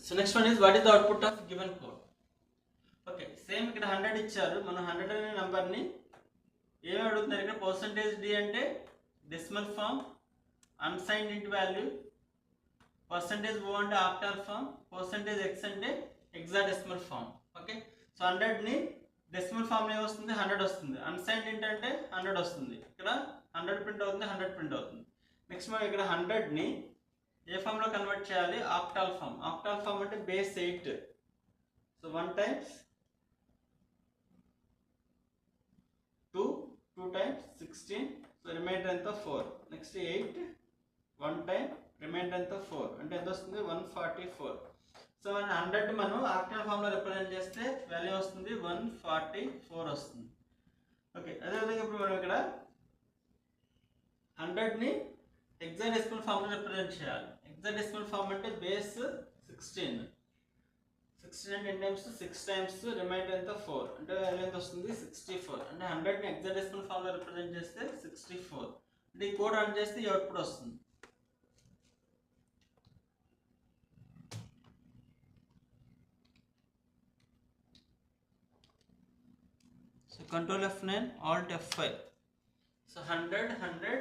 So next one is what is the output of given code. Okay, same ఇక్కడ 100 ఇచ్చారు. మనం 100 అనే number ని ఏమి అడుగుతున్నారు ఇక్కడ పర్సెంటేజ్ డి అంటే decimal form, unsigned int value, percentage o అంటే ఆక్టల్ ఫామ్, పర్సెంటేజ్ ఎక్స్ అంటే హెక్సాడెసిమల్ ఫామ్. ఓకే, సో 100 ని డెసిమల్ ఫామ్ లో వస్తుంది 100 వస్తుంది, అన్సైన్డ్ ఇంట్ అంటే 100 వస్తుంది, ఇక్కడ 100 ప్రింట్ అవుతుంది 100 ప్రింట్ అవుతుంది. నెక్స్ట్ మనం ఇక్కడ 100 ని ఏ ఫామ్ లో కన్వర్ట్ చేయాలి, ఆక్టల్ ఫామ్. ఆక్టల్ ఫామ్ అంటే base 8. So 1 times 2, 2 times 16, so remainder ఎంత 4. నెక్స్ట్ 8 1 time రిమైండర్ ఎంత 4 అంటే ఎంత వస్తుంది 144. సో 100 మనం ఆక్టల్ ఫామ్ లో రిప్రజెంట్ చేస్తే వాల్యూ వస్తుంది 144 వస్తుంది. ఓకే, అదేవిధంగా ఇప్పుడు మనం ఇక్కడ 100 ని హెక్సాడెసిమల్ ఫామ్ లో రిప్రజెంట్ చేయాలి. హెక్సాడెసిమల్ ఫామ్ అంటే బేస్ 16 అంటే 10 times 6 times రిమైండర్ ఎంత 4 అంటే వాల్యూ ఎంత వస్తుంది 64. అంటే 100 ని హెక్సాడెసిమల్ ఫామ్ లో రిప్రజెంట్ చేస్తే 64. అంటే ఈ కోడ్ రన్ చేస్తే ఈ అవుట్పుట్ వస్తుంది. So control F9, Alt F5. So 100